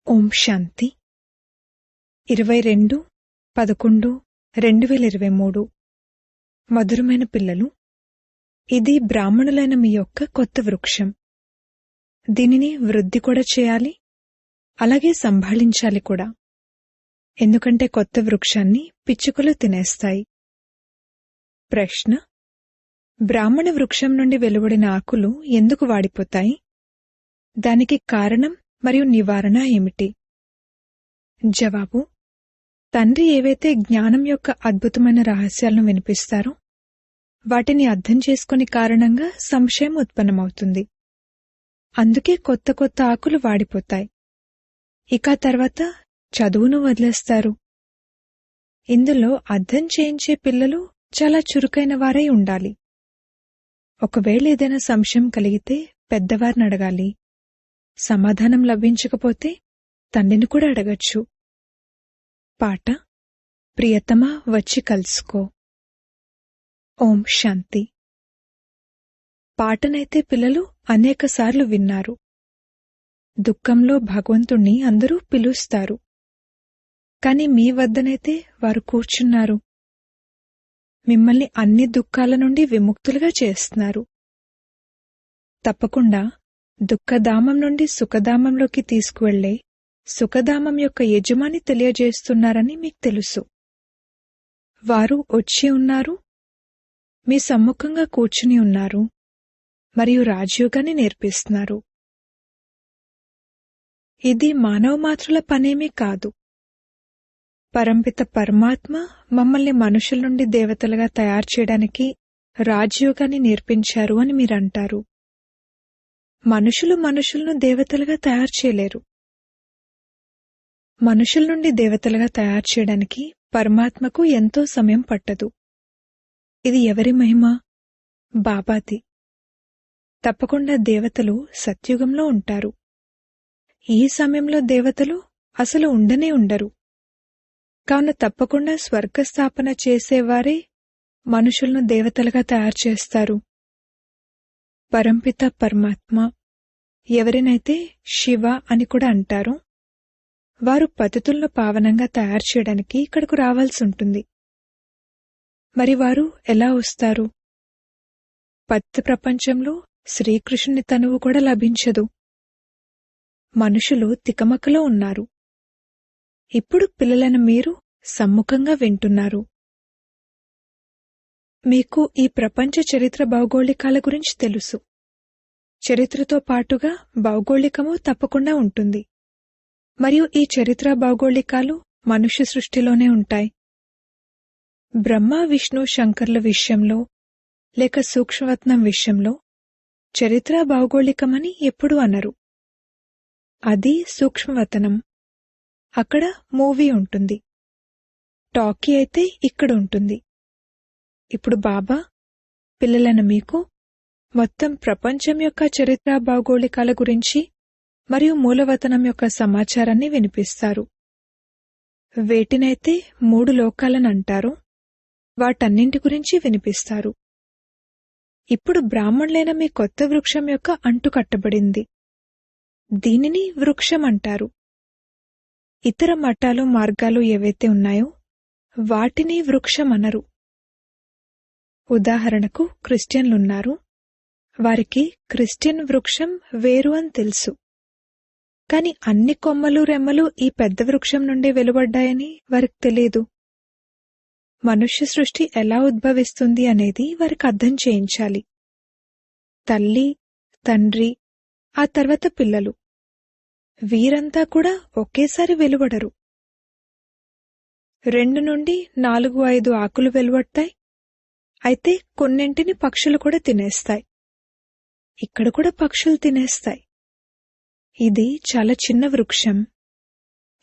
ఓం శాంతి 22/11/2023 మధురమైన పిల్లలు, ఇది బ్రాహ్మణులైన మీ యొక్క కొత్త వృక్షం. దీనిని వృద్ధి కూడా చేయాలి, అలాగే సంభాళించాలి కూడా. ఎందుకంటే కొత్త వృక్షాన్ని పిచ్చుకలు తినేస్తాయి. ప్రశ్న: బ్రాహ్మణ వృక్షం నుండి వెలువడిన ఆకులు ఎందుకు వాడిపోతాయి? దానికి కారణం మరియు నివారణ ఏమిటి? జవాబు: తండ్రి ఏవైతే జ్ఞానం యొక్క అద్భుతమైన రహస్యాలను వినిపిస్తారో వాటిని అర్థం చేసుకుని కారణంగా సంశయం ఉత్పన్నమవుతుంది. అందుకే కొత్త కొత్త ఆకులు వాడిపోతాయి. ఇక తర్వాత చదువును వదిలేస్తారు. ఇందులో అర్థం చేయించే పిల్లలు చాలా చురుకైన వారై ఉండాలి. ఒకవేళ ఏదైనా సంశయం కలిగితే పెద్దవారిని అడగాలి. సమాధానం లభించకపోతే తండ్రిని కూడా అడగచ్చు. పాట: ప్రియతమా వచ్చి కలుసుకో. ఓం శాంతి. పాటనైతే పిల్లలు అనేకసార్లు విన్నారు. దుఃఖంలో భగవంతుణ్ణి అందరూ పిలుస్తారు. కాని మీ వద్దనైతే వారు కూర్చున్నారు. మిమ్మల్ని అన్ని దుఃఖాల నుండి విముక్తులుగా చేస్తున్నారు. తప్పకుండా దుఃఖధామం నుండి సుఖధామంలోకి తీసుకువెళ్లే సుఖధామం యొక్క యజమాని తెలియజేస్తున్నారని మీకు తెలుసు. వారు వచ్చి ఉన్నారు, మీ సమ్ముఖంగా కూర్చుని ఉన్నారు మరియు రాజయోగాన్ని నేర్పిస్తున్నారు. ఇది మానవ మాత్రుల పనేమీ కాదు. పరంపిత పరమాత్మ మమ్మల్ని మనుషుల నుండి దేవతలుగా తయారు చేయడానికి రాజయోగాన్ని నేర్పించారు అని మీరంటారు. మనుషులను దేవతలుగా తయారు చేయలేరు. మనుషుల నుండి దేవతలుగా తయారు చేయడానికి పరమాత్మకు ఎంతో సమయం పట్టదు. ఇది ఎవరి మహిమ? బాబాది. తప్పకుండా దేవతలు సత్యుగంలో ఉంటారు. ఈ సమయంలో దేవతలు అసలు ఉండనే ఉండరు. కావున తప్పకుండా స్వర్గస్థాపన చేసేవారే మనుషులను దేవతలుగా తయారు చేస్తారు. పరంపిత పరమాత్మ ఎవరినైతే శివ అని కూడా అంటారో వారు పతితులను పావనంగా తయారు చేయడానికి ఇక్కడకు రావాల్సి ఉంటుంది. మరి వారు ఎలా వస్తారు? పతిత ప్రపంచంలో శ్రీకృష్ణుని తనువు కూడా లభించదు. మనుషులు తికమకలో ఉన్నారు. ఇప్పుడు పిల్లలను మీరు సమ్ముఖంగా వింటున్నారు. మీకు ఈ ప్రపంచ చరిత్ర భౌగోళికాల గురించి తెలుసు. చరిత్రతో పాటుగా భౌగోళికము తప్పకుండా ఉంటుంది. మరియు ఈ చరిత్ర భౌగోళికాలు మనుష్య సృష్టిలోనే ఉంటాయి. బ్రహ్మ విష్ణు శంకర్ల విషయంలో లేక సూక్ష్మవత్నం విషయంలో చరిత్ర భౌగోళికమని ఎప్పుడూ అనరు. అది సూక్ష్మవతనం. అక్కడ మూవీ ఉంటుంది. టాకీ అయితే ఇక్కడ ఉంటుంది. ఇప్పుడు బాబా పిల్లలైన మీకు మొత్తం ప్రపంచం యొక్క చరిత్ర భౌగోళికాల గురించి మరియు మూలవతనం యొక్క సమాచారాన్ని వినిపిస్తారు. వేటినైతే 3 లోకాలను అంటారో వాటన్నింటి గురించి వినిపిస్తారు. ఇప్పుడు బ్రాహ్మణులైన మీ కొత్త వృక్షం యొక్క అంటు కట్టబడింది. దీనిని వృక్షం అంటారు. ఇతర మఠాలు మార్గాలు ఏవైతే ఉన్నాయో వాటిని వృక్షం అనరు. ఉదాహరణకు క్రిస్టియన్లున్నారు. వారికి క్రిస్టియన్ వృక్షం వేరు అని తెలుసు. కాని అన్ని కొమ్మలు రెమ్మలు ఈ పెద్ద వృక్షం నుండి వెలువడ్డాయని వారికి తెలియదు. మనుష్య సృష్టి ఎలా ఉద్భవిస్తుంది అనేది వారికి అర్థం చేయించాలి. తల్లి, తండ్రి, ఆ తర్వాత పిల్లలు, వీరంతా కూడా ఒకేసారి వెలువడరు. 2 నుండి 4-5 ఆకులు వెలువడతాయి. అయితే కొన్నింటిని పక్షులు కూడా తినేస్తాయి. ఇక్కడ కూడా పక్షులు తినేస్తాయి. ఇది చాలా చిన్న వృక్షం.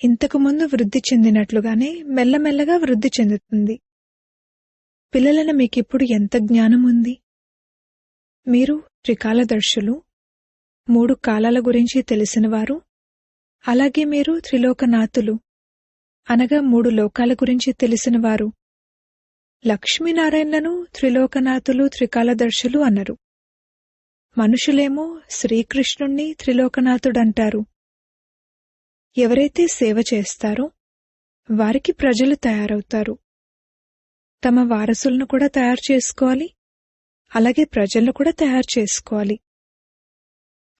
ఇంతకుముందు వృద్ధి చెందినట్లుగానే మెల్లమెల్లగా వృద్ధి చెందుతుంది. పిల్లలైన మీకిప్పుడు ఎంత జ్ఞానం ఉంది? మీరు త్రికాలదర్శులు, 3 కాలాల గురించి తెలిసినవారు. అలాగే మీరు త్రిలోకనాథులు, అనగా 3 లోకాల గురించి తెలిసినవారు. లక్ష్మీనారాయణలను త్రిలోకనాథులు, త్రికాలదర్శులు అన్నారు. మనుషులేమో శ్రీకృష్ణుణ్ణి త్రిలోకనాథుడంటారు. ఎవరైతే సేవ చేస్తారో వారికి ప్రజలు తయారవుతారు. తమ వారసులను కూడా తయారు చేసుకోవాలి, అలాగే ప్రజలను కూడా తయారు చేసుకోవాలి.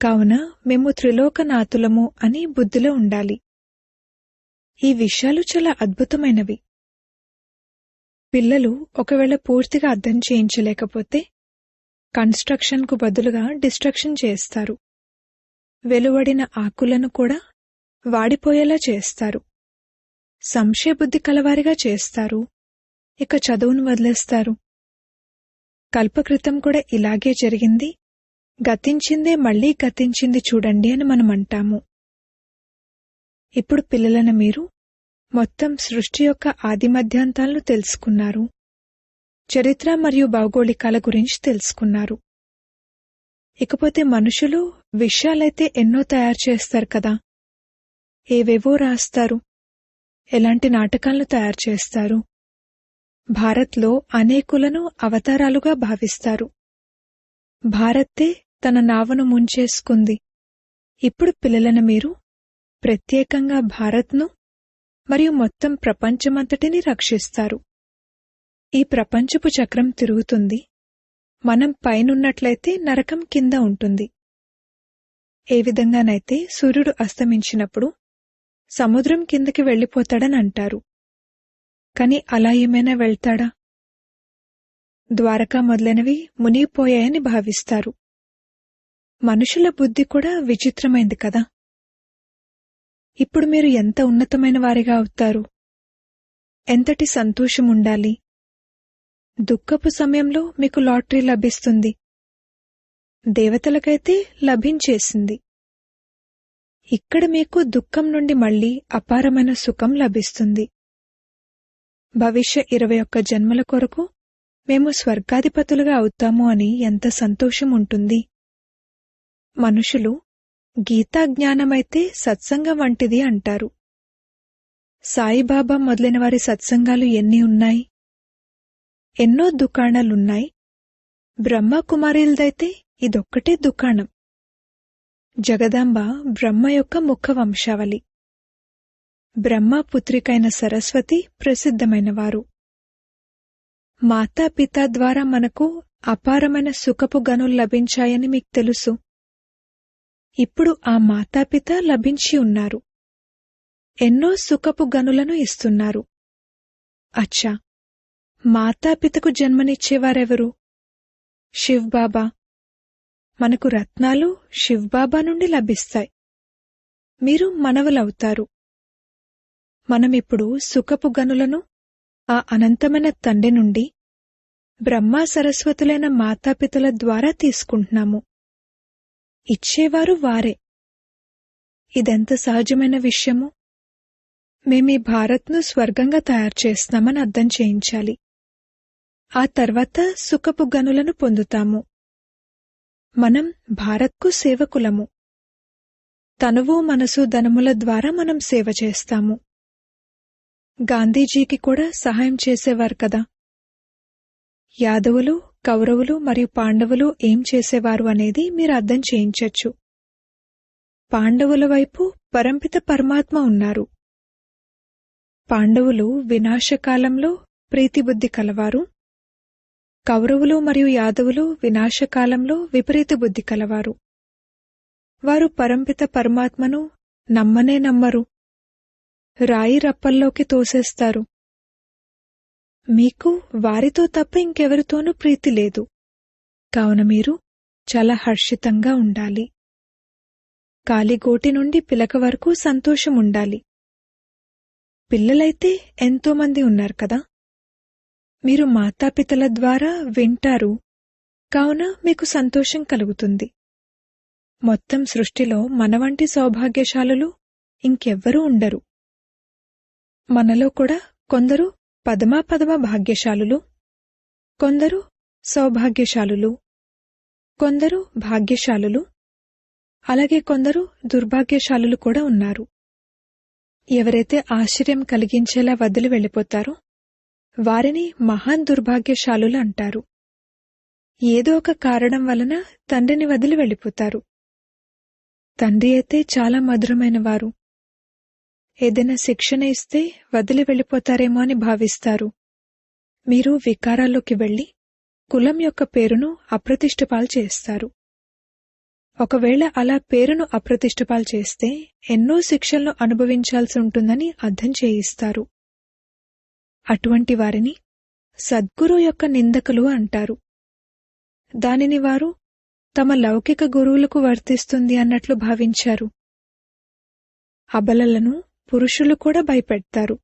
కావున మేము త్రిలోకనాథులము అని బుద్ధిలో ఉండాలి. ఈ విషయాలు చాలా అద్భుతమైనవి. పిల్లలు ఒకవేళ పూర్తిగా అర్థం చేయించలేకపోతే కన్స్ట్రక్షన్కు బదులుగా డిస్ట్రక్షన్ చేస్తారు. వెలువడిన ఆకులను కూడా వాడిపోయేలా చేస్తారు. సంశయబుద్ధి కలవారిగా చేస్తారు. ఇక చదువును వదిలేస్తారు. కల్పకృతం కూడా ఇలాగే జరిగింది. గతించిందే మళ్లీ గతించింది చూడండి అని మనం అంటాము. ఇప్పుడు పిల్లలైన మీరు మొత్తం సృష్టి యొక్క ఆదిమధ్యాంతాలను తెలుసుకున్నారు. చరిత్ర మరియు భౌగోళికాల గురించి తెలుసుకున్నారు. ఇకపోతే మనుషులు విషయాలైతే ఎన్నో తయారు చేస్తారు కదా, ఏవేవో రాస్తారు, ఎలాంటి నాటకాలను తయారు చేస్తారు. భారత్లో అనేకులను అవతారాలుగా భావిస్తారు. భారత్తే తన నావను ముంచేసుకుంది. ఇప్పుడు పిల్లలైన మీరు ప్రత్యేకంగా భారత్ను మరియు మొత్తం ప్రపంచమంతటిని రక్షిస్తారు. ఈ ప్రపంచపు చక్రం తిరుగుతుంది. మనం పైనున్నట్లయితే నరకం కింద ఉంటుంది. ఏ విధంగానైతే సూర్యుడు అస్తమించినప్పుడు సముద్రం కిందకి వెళ్లిపోతాడని అంటారు. కాని అలా ఏమైనా వెళ్తాడా? ద్వారకా మొదలైనవి మునిగిపోయాయని భావిస్తారు. మనుషుల బుద్ధి కూడా విచిత్రమైంది కదా. ఇప్పుడు మీరు ఎంత ఉన్నతమైన వారిగా అవుతారు. ఎంతటి సంతోషముండాలి. దుఃఖపు సమయంలో మీకు లాటరీ లభిస్తుంది. దేవతలకైతే లభించేసింది. ఇక్కడ మీకు దుఃఖం నుండి మళ్లీ అపారమైన సుఖం లభిస్తుంది. భవిష్య 21 జన్మల కొరకు మేము స్వర్గాధిపతులుగా అవుతాము అని ఎంత సంతోషం ఉంటుంది. మనుషులు గీతా జ్ఞానమైతే సత్సంగం వంటిది అంటారు. సాయిబాబా మొదలైన వారి సత్సంగాలు ఎన్ని ఉన్నాయి. ఎన్నో దుకాణాలున్నాయి. బ్రహ్మకుమారిలదైతే ఇదొక్కటే దుకాణం. జగదాంబ బ్రహ్మ యొక్క ముఖ వంశావళి. బ్రహ్మపుత్రికైన సరస్వతి ప్రసిద్ధమైనవారు. మాతాపిత ద్వారా మనకు అపారమైన సుఖపు గనులు లభించాయని మీకు తెలుసు. ఇప్పుడు ఆ మాతాపిత లభించి ఉన్నారు. ఎన్నో సుఖపు గనులను ఇస్తున్నారు. అచ్చా, మాతాపితకు జన్మనిచ్చేవారెవరు? శివ్బాబా. మనకు రత్నాలు శివ్బాబా నుండి లభిస్తాయి. మీరు మనవలవుతారు. మనమిప్పుడు సుఖపు గనులను ఆ అనంతమైన తండ్రి నుండి బ్రహ్మ సరస్వతులైన మాతాపితల ద్వారా తీసుకుంటున్నాము. ఇచ్చేవారు వారే. ఇదెంత సహజమైన విషయము. మేమీ భారత్ను స్వర్గంగా తయారు చేస్తున్నామని అర్థం చేయించాలి. ఆ తర్వాత సుఖపు గనులను పొందుతాము. మనం భారత్కు సేవకులము. తనువు మనసు ధనముల ద్వారా మనం సేవ చేస్తాము. గాంధీజీకి కూడా సహాయం చేసేవారు కదా. యాదవులు, కౌరవులు మరియు పాండవులు ఏం చేసేవారు అనేది మీరు అర్థం చేయించొచ్చు. పాండవుల వైపు పరంపిత పరమాత్మ ఉన్నారు. పాండవులు వినాశకాలంలో ప్రీతిబుద్ధి కలవారు. కౌరవులు మరియు యాదవులు వినాశకాలంలో విపరీత బుద్ధి కలవారు. వారు పరంపిత పరమాత్మను నమ్మనే నమ్మరు. రాయి రప్పల్లోకి తోసేస్తారు. మీకు వారితో తప్ప ఇంకెవరితోనూ ప్రీతి లేదు. కావున మీరు చాలా హర్షితంగా ఉండాలి. కాలిగోటి నుండి పిలక వరకు సంతోషముండాలి. పిల్లలైతే ఎంతోమంది ఉన్నారు కదా. మీరు మాతాపితల ద్వారా వింటారు. కావున మీకు సంతోషం కలుగుతుంది. మొత్తం సృష్టిలో మన వంటి సౌభాగ్యశాలులు ఇంకెవ్వరూ ఉండరు. మనలో కూడా కొందరు పదమా భాగ్యశాలులు, కొందరు సౌభాగ్యశాలులు, కొందరు భాగ్యశాలులు, అలాగే కొందరు దుర్భాగ్యశాలులు కూడా ఉన్నారు. ఎవరైతే ఆశ్చర్యం కలిగించేలా వదిలి వెళ్ళిపోతారో వారిని మహాన్ దుర్భాగ్యశాలులు అంటారు. ఏదో ఒక కారణం వలన తండ్రిని వదిలి వెళ్ళిపోతారు. తండ్రి అయితే చాలా మధురమైనవారు. ఏదైనా శిక్షణ ఇస్తే వదిలి వెళ్ళిపోతారేమో అని భావిస్తారు. మీరు వికారాల్లోకి వెళ్లి కులం యొక్క పేరును అప్రతిష్టపాలు చేస్తారు. ఒకవేళ అలా పేరును అప్రతిష్టపాలు చేస్తే ఎన్నో శిక్షలను అనుభవించాల్సి ఉంటుందని అర్థం చేయిస్తారు. అటువంటి వారిని సద్గురు యొక్క నిందకులు అంటారు. దానిని వారు తమ లౌకిక గురువులకు వర్తిస్తుంది అన్నట్లు భావించారు. అబలలను పురుషులు కూడా భయపెడతారు.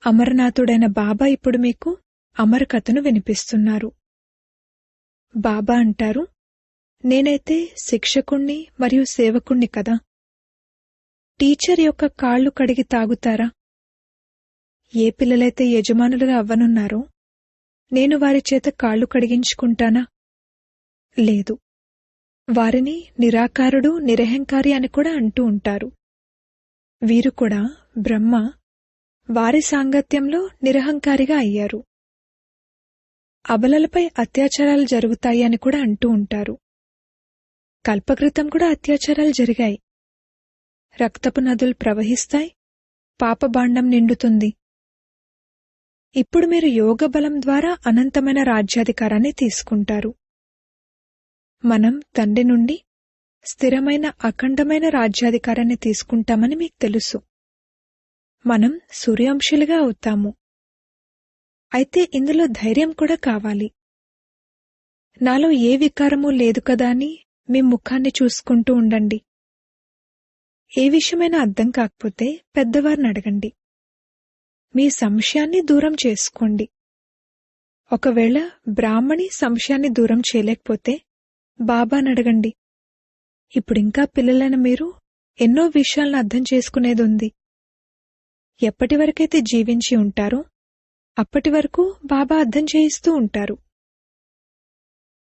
అమరనాథుడైన బాబా ఇప్పుడు మీకు అమర కథను వినిపిస్తున్నారు. బాబా అంటారు, నేనైతే శిక్షకుణ్ణి మరియు సేవకుణ్ణి కదా. టీచర్ యొక్క కాళ్లు కడిగి తాగుతారా? ఏ పిల్లలైతే యజమానులుగా అవ్వనున్నారో నేను వారి చేత కాళ్లు కడిగించుకుంటానా? లేదు. వారిని నిరాకారుడు, నిరహంకారి అని కూడా అంటూ ఉంటారు. వీరు కూడా బ్రహ్మ వారి సాంగత్యంలో నిరహంకారిగా అయ్యారు. అబలలపై అత్యాచారాలు జరుగుతాయి అని కూడా అంటూ ఉంటారు. కల్పకృతం కూడా అత్యాచారాలు జరిగాయి. రక్తపు నదులు ప్రవహిస్తాయి, పాపభాండం నిండుతుంది. ఇప్పుడు మీరు యోగ బలం ద్వారా అనంతమైన రాజ్యాధికారాన్ని తీసుకుంటారు. మనం తండ్రి నుండి స్థిరమైన అఖండమైన రాజ్యాధికారాన్ని తీసుకుంటామని మీకు తెలుసు. మనం సూర్యవంశులుగా అవుతాము. అయితే ఇందులో ధైర్యం కూడా కావాలి. నాలో ఏ వికారమూ లేదు కదా అని మీ ముఖాన్ని చూసుకుంటూ ఉండండి. ఏ విషయమైనా అర్థం కాకపోతే పెద్దవారిని అడగండి. మీ సంశయాన్ని దూరం చేసుకోండి. ఒకవేళ బ్రాహ్మణి సంశయాన్ని దూరం చేయలేకపోతే బాబాని అడగండి. ఇప్పుడింకా పిల్లలైన మీరు ఎన్నో విషయాలను అర్థం చేసుకునేది ఉంది. ఎప్పటి వరకైతే జీవించి ఉంటారో అప్పటి వరకు బాబా అర్థం చేయిస్తూ ఉంటారు.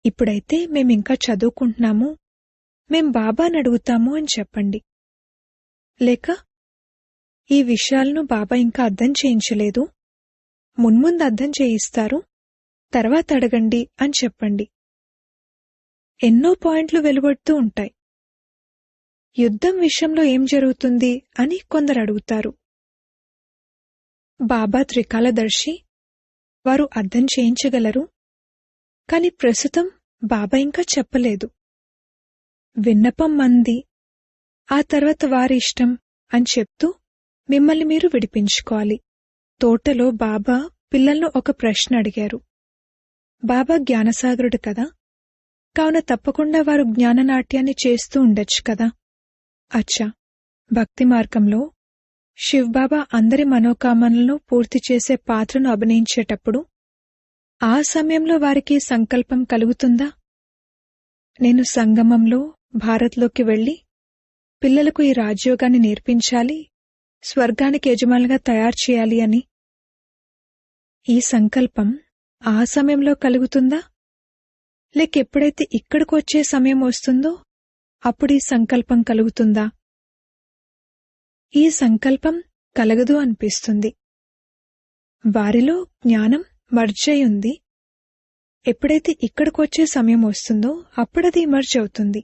ఇప్పుడైతే మేమింకా చదువుకుంటున్నాము, మేం బాబాని అడుగుతాము అని చెప్పండి. లేక ఈ విషయాలను బాబా ఇంకా అర్థం చేయించలేదు, మున్ముందు అర్థం చేయిస్తారు, తర్వాత అడగండి అని చెప్పండి. ఎన్నో పాయింట్లు వెలువడుతూ ఉంటాయి. యుద్ధం విషయంలో ఏం జరుగుతుంది అని కొందరు అడుగుతారు. బాబా త్రికాలదర్శి, వారు అర్థం చేయించగలరు. కాని ప్రస్తుతం బాబా ఇంకా చెప్పలేదు. విన్నపం మంది, ఆ తర్వాత వారి ఇష్టం అని చెప్తూ మిమ్మల్ని మీరు విడిపించుకోవాలి. తోటలో బాబా పిల్లలను ఒక ప్రశ్న అడిగారు. బాబా జ్ఞానసాగరుడు కదా, కావున తప్పకుండా వారు జ్ఞాననాట్యాన్ని చేస్తూ ఉండొచ్చు కదా. అచ్చా, భక్తి మార్గంలో శివ్బాబా అందరి మనోకామనలను పూర్తి చేసే పాత్రను అభినయించేటప్పుడు ఆ సమయంలో వారికి సంకల్పం కలుగుతుందా? నేను సంగమంలో భారత్లోకి వెళ్లి పిల్లలకు ఈ రాజయోగాన్ని నేర్పించాలి, స్వర్గానికి యజమానులుగా తయారు చేయాలి అని. ఈ సంకల్పం ఆ సమయంలో కలుగుతుందా? లేక ఎప్పుడైతే ఇక్కడికి వచ్చే సమయం వస్తుందో అప్పుడు ఈ సంకల్పం కలుగుతుందా? ఈ సంకల్పం కలగదు అనిపిస్తుంది. వారిలో జ్ఞానం మర్జ్ అయి ఉంది. ఎప్పుడైతే ఇక్కడికొచ్చే సమయం వస్తుందో అప్పుడది మర్జ్ అవుతుంది.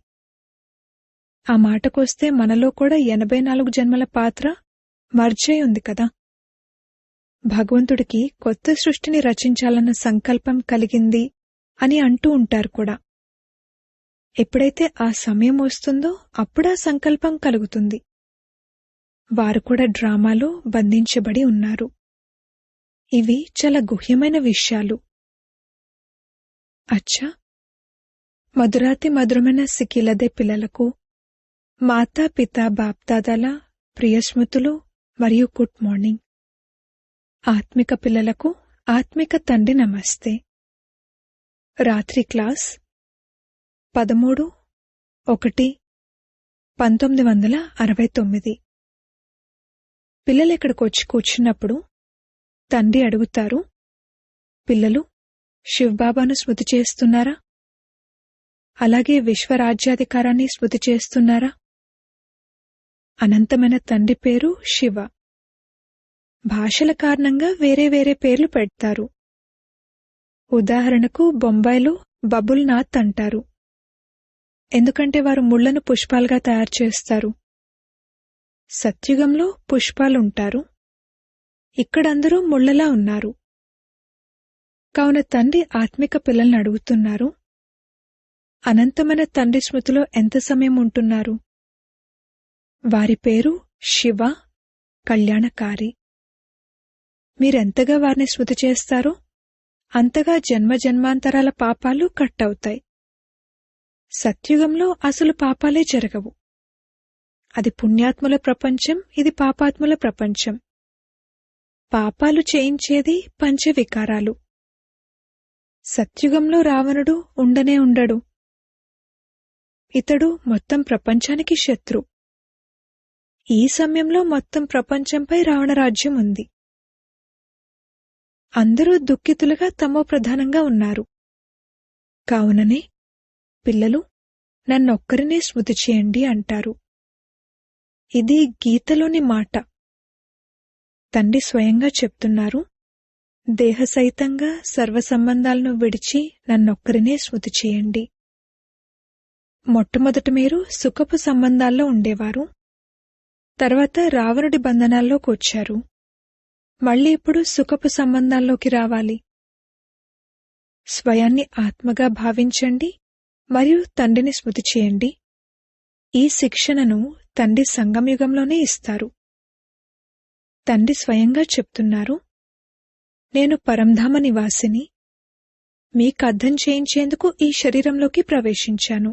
ఆ మాటకొస్తే మనలో కూడా 84 జన్మల పాత్ర మర్జ్ అయి ఉంది కదా. భగవంతుడికి కొత్త సృష్టిని రచించాలన్న సంకల్పం కలిగింది అని అంటూ ఉంటారు కూడా. ఎప్పుడైతే ఆ సమయం వస్తుందో అప్పుడా సంకల్పం కలుగుతుంది. వారు కూడా డ్రామాలో బంధించబడి ఉన్నారు. ఇవి చాలా గుహ్యమైన విషయాలు. అచ్చా, మధురాతి మధురమైన సిక్కిలదే పిల్లలకు మాతా పితా బాప్దాదాల ప్రియస్మృతులు మరియు గుడ్ మార్నింగ్. ఆత్మిక పిల్లలకు ఆత్మిక తండ్రి నమస్తే. రాత్రి క్లాస్ 13/1/1969. పిల్లలెక్కడికొచ్చి కూర్చున్నప్పుడు తండ్రి అడుగుతారు, పిల్లలు శివ్బాబాను స్మృతి చేస్తున్నారా? అలాగే విశ్వరాజ్యాధికారాన్ని స్మృతి చేస్తున్నారా? అనంతమైన తండ్రి పేరు శివ. భాషల కారణంగా వేరే వేరే పేర్లు పెడతారు. ఉదాహరణకు బొంబాయిలో బబుల్నాథ్ అంటారు, ఎందుకంటే వారు ముళ్లను పుష్పాలుగా తయారు చేస్తారు. సత్యుగంలో పుష్పాలుంటారు, ఇక్కడందరూ ముళ్లలా ఉన్నారు. కావున తండ్రి ఆత్మిక పిల్లల్ని అడుగుతున్నారు, అనంతమైన తండ్రి స్మృతిలో ఎంత సమయం ఉంటున్నారు? వారి పేరు శివ, కళ్యాణకారి. మీరెంతగా వారిని స్మృతి చేస్తారో అంతగా జన్మజన్మాంతరాల పాపాలు కట్టవుతాయి. సత్యుగంలో అసలు పాపాలే జరగవు. అది పుణ్యాత్ముల ప్రపంచం, ఇది పాపాత్ముల ప్రపంచం. పాపాలు చేయించేది పంచవికారాలు. సత్యుగంలో రావణుడు ఉండనే ఉండడు. ఇతడు మొత్తం ప్రపంచానికి శత్రు. ఈ సమయంలో మొత్తం ప్రపంచంపై రావణరాజ్యం ఉంది. అందరూ దుఃఖితులుగా తమోప్రధానంగా ఉన్నారు. కావుననే పిల్లలు నన్నొక్కరినే స్మృతి చేయండి అంటారు. ఇది గీతలోని మాట. తండ్రి స్వయంగా చెప్తున్నారు, దేహసహితంగా సర్వసంబంధాలను విడిచి నన్నొక్కరినే స్మృతి చేయండి. మొట్టమొదట మీరు సుఖపు సంబంధాల్లో ఉండేవారు, తర్వాత రావణుడి బంధనాల్లోకి వచ్చారు. మళ్ళీ ఇప్పుడు సుఖపు సంబంధాల్లోకి రావాలి. స్వయాన్ని ఆత్మగా భావించండి మరియు తండ్రిని స్మృతి చేయండి. ఈ శిక్షణను తండ్రి సంగమయుగంలోనే ఇస్తారు. తండ్రి స్వయంగా చెప్తున్నారు, నేను పరంధామ నివాసిని. మీకు అర్థం చేయించేందుకు ఈ శరీరంలోకి ప్రవేశించాను.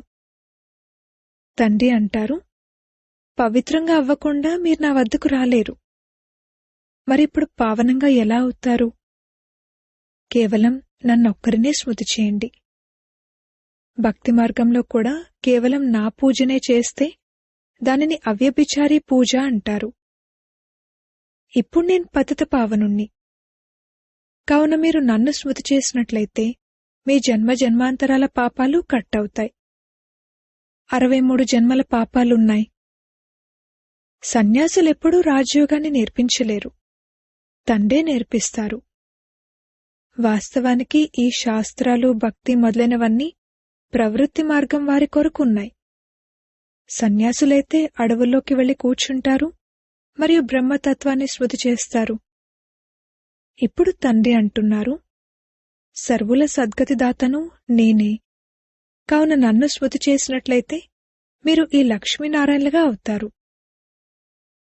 తండ్రి అంటారు, పవిత్రంగా అవ్వకుండా మీరు నా వద్దకు రాలేరు. మరిప్పుడు పావనంగా ఎలా అవుతారు? కేవలం నన్నొక్కరినే స్మృతి చేయండి. భక్తి మార్గంలో కూడా కేవలం నా పూజనే చేస్తే దానిని అవ్యభిచారి పూజ అంటారు. ఇప్పుడు నేను పతిత పావనుణ్ణి. కావున మీరు నన్ను స్మృతి చేసినట్లయితే మీ జన్మ జన్మాంతరాల పాపాలు కట్టవుతాయి. 63 జన్మల పాపాలున్నాయి. సన్యాసులెప్పుడూ రాజయోగాన్ని నేర్పించలేరు, తండ్రే నేర్పిస్తారు. వాస్తవానికి ఈ శాస్త్రాలు, భక్తి మొదలైనవన్నీ ప్రవృత్తి మార్గం వారి కొరకు ఉన్నాయి. సన్యాసులైతే అడవుల్లోకి వెళ్లి కూర్చుంటారు మరియు బ్రహ్మతత్వాన్ని స్మృతి చేస్తారు. ఇప్పుడు తండ్రి అంటున్నారు, సర్వుల సద్గతిదాతను నేనే. కావున నన్ను స్మృతి చేసినట్లయితే మీరు ఈ లక్ష్మీనారాయణలుగా అవుతారు.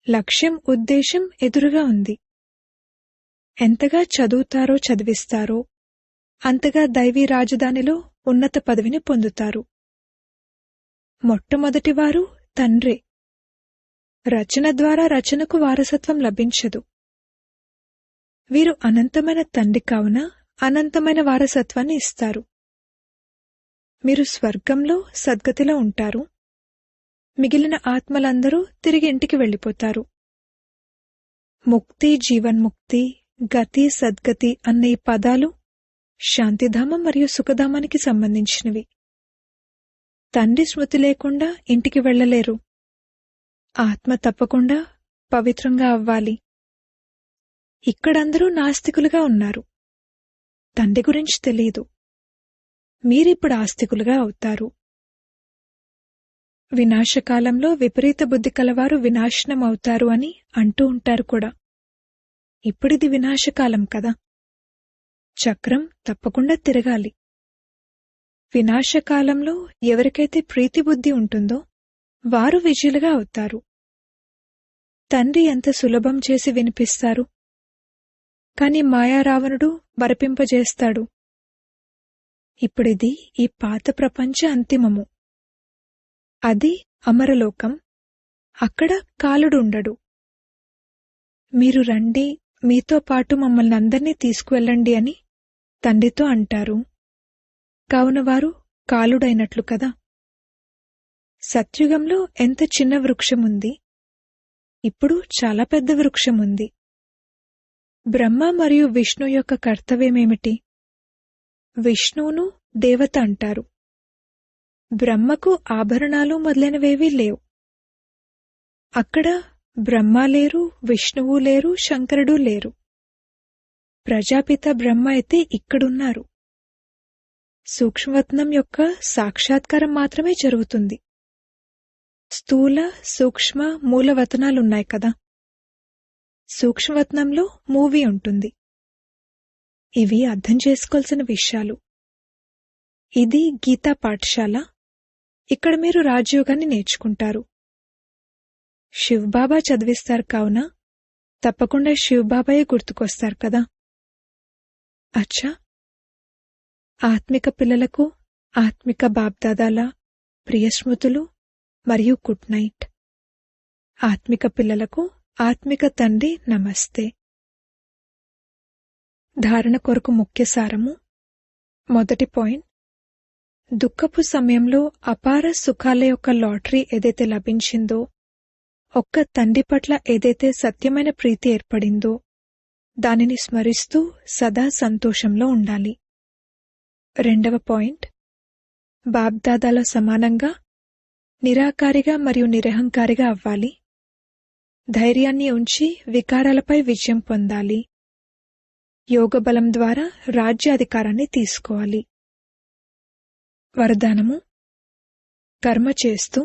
లక్ష్యం, ఉద్దేశం ఎదురుగా ఉంది. ఎంతగా చదువుతారో చదివిస్తారో అంతగా దైవీ రాజధానిలో ఉన్నత పదవిని పొందుతారు. మొట్టమొదటివారు తండ్రే. రచన ద్వారా రచనకు వారసత్వం లభించదు. వీరు అనంతమైన తండ్రి కావున అనంతమైన వారసత్వాన్ని ఇస్తారు. మీరు స్వర్గంలో సద్గతిలో ఉంటారు. మిగిలిన ఆత్మలందరూ తిరిగి ఇంటికి వెళ్ళిపోతారు. ముక్తి, జీవన్ముక్తి, గతి, సద్గతి అన్న ఈ పదాలు శాంతిధామం మరియు సుఖధామానికి సంబంధించినవి. తండ్రి స్మృతి లేకుండా ఇంటికి వెళ్లలేరు. ఆత్మ తప్పకుండా పవిత్రంగా అవ్వాలి. ఇక్కడందరూ నాస్తికులుగా ఉన్నారు. తండ్రి గురించి తెలీదు. మీరిప్పుడు ఆస్తికులుగా అవుతారు. వినాశకాలంలో విపరీత బుద్ధి కలవారు వినాశనం అవుతారు అని అంటూ ఉంటారు కూడా. ఇప్పుడిది వినాశకాలం కదా. చక్రం తప్పకుండా తిరగాలి. వినాశకాలంలో ఎవరికైతే ప్రీతిబుద్ధి ఉంటుందో వారు విజయులుగా అవుతారు. తండ్రి ఎంత సులభం చేసి వినిపిస్తారు. కాని మాయారావణుడు బరపింపజేస్తాడు. ఇప్పుడిది ఈ పాత ప్రపంచ అంతిమము. అది అమరలోకం. అక్కడ కాలుడు ఉండడు. మీరు రండి, మీతో పాటు మమ్మల్ని అందర్నీ తీసుకువెళ్ళండి అని తండ్రితో అంటారు. కావున వారు కాలుడైనట్లు కదా. సత్యుగంలో ఎంత చిన్న వృక్షముంది, ఇప్పుడు చాలా పెద్ద వృక్షముంది. బ్రహ్మ మరియు విష్ణు యొక్క కర్తవ్యమేమిటి? విష్ణువును దేవత అంటారు. బ్రహ్మకు ఆభరణాలు మొదలైనవేవీ లేవు. అక్కడ బ్రహ్మ లేరు, విష్ణువు లేరు, శంకరుడు లేరు. ప్రజాపిత బ్రహ్మ అయితే ఇక్కడున్నారు. సూక్ష్మవత్నం యొక్క సాక్షాత్కారం మాత్రమే జరుగుతుంది. స్థూల, సూక్ష్మ, మూలవతనాలున్నాయి కదా. సూక్ష్మవతనంలో మూవీ ఉంటుంది. ఇవి అర్థం చేసుకోవాల్సిన విషయాలు. ఇది గీతా పాఠశాల. ఇక్కడ మీరు రాజయోగాన్ని నేర్చుకుంటారు. శివబాబా చదివిస్తారు కావున తప్పకుండా శివబాబాయే గుర్తుకొస్తారు కదా. అచ్చా, ఆత్మిక పిల్లలకు ఆత్మిక బాబ్దాదాల ప్రియస్మృతులు మరియు గుడ్ నైట్. ఆత్మిక పిల్లలకు ఆత్మిక తండ్రి నమస్తే. ధారణ కొరకు ముఖ్య సారము. మొదటి పాయింట్, దుఃఖపు సమయంలో అపార సుఖాల యొక్క లాటరీ ఏదైతే లభించిందో, ఒక్క తండ్రి పట్ల ఏదైతే సత్యమైన ప్రీతి ఏర్పడిందో దానిని స్మరిస్తూ సదా సంతోషంలో ఉండాలి. రెండవ పాయింట్, బాబ్దాదాల సమానంగా నిరాకారిగా మరియు నిరహంకారిగా అవ్వాలి. ధైర్యాన్ని ఉంచి వికారాలపై విజయం పొందాలి. యోగబలం ద్వారా రాజ్యాధికారాన్ని తీసుకోవాలి. వరదానము: కర్మ చేస్తూ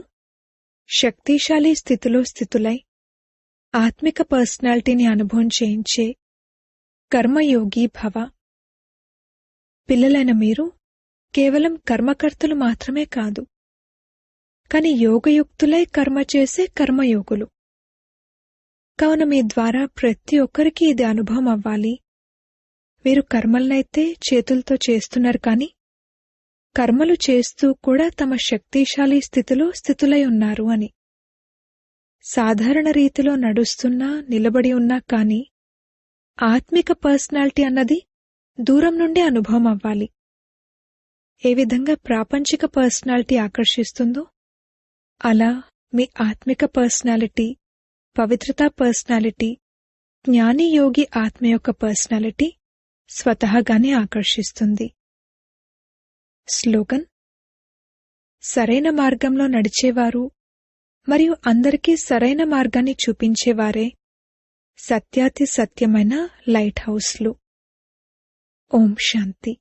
శక్తిశాలి స్థితిలో స్థితులై ఆత్మిక పర్సనాలిటీని అనుభవం చేయించే కర్మయోగి భవ. పిల్లలైన మీరు కేవలం కర్మకర్తలు మాత్రమే కాదు, కాని యోగయుక్తులై కర్మ చేసే కర్మయోగులు. కావున మీ ద్వారా ప్రతి ఒక్కరికి ఇది అనుభవం అవ్వాలి. వీరు కర్మలనైతే చేతులతో చేస్తున్నారు కాని కర్మలు చేస్తూ కూడా తమ శక్తిశాలి స్థితిలో స్థితులై ఉన్నారు అని. సాధారణ రీతిలో నడుస్తున్నా నిలబడి ఉన్నా కాని ఆత్మిక పర్సనాలిటీ అన్నది దూరం నుండి అనుభవం అవ్వాలి. ఏ విధంగా ప్రాపంచిక పర్సనాలిటీ ఆకర్షిస్తుందో అలా మీ ఆత్మిక పర్సనాలిటీ, పవిత్రతా పర్సనాలిటీ, జ్ఞాని యోగి ఆత్మ యొక్క పర్సనాలిటీ స్వతహాగానే ఆకర్షిస్తుంది. స్లోగన్: సరైన మార్గంలో నడిచేవారు మరియు అందరికీ సరైన మార్గాన్ని చూపించేవారే సత్యాతి సత్యమైన లైట్ హౌస్లు. ఓం శాంతి.